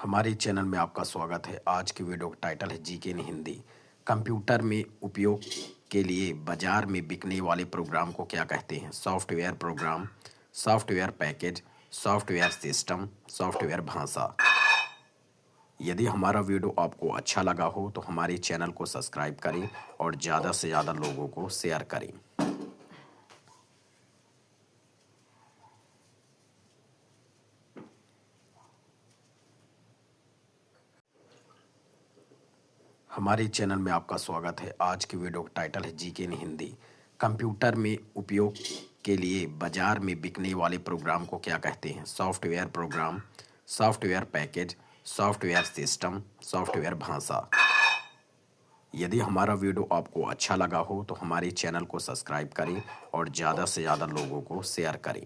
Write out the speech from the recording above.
हमारे चैनल में आपका स्वागत है। आज की वीडियो का टाइटल है जीके इन हिंदी। कंप्यूटर में उपयोग के लिए बाजार में बिकने वाले प्रोग्राम को क्या कहते हैं? Software program, software package, software system, software भाषा। यदि हमारा वीडियो आपको अच्छा लगा हो तो हमारे चैनल को सब्सक्राइब करें और ज़्यादा से ज़्यादा लोगों को शेयर करें। हमारे चैनल में आपका स्वागत है। आज की वीडियो का टाइटल है जीके इन हिंदी। कंप्यूटर में उपयोग के लिए बाजार में बिकने वाले प्रोग्राम को क्या कहते हैं? Software program, software package, software system, software भाषा। यदि हमारा वीडियो आपको अच्छा लगा हो तो हमारे चैनल को सब्सक्राइब करें और ज़्यादा से ज़्यादा लोगों को शेयर करें।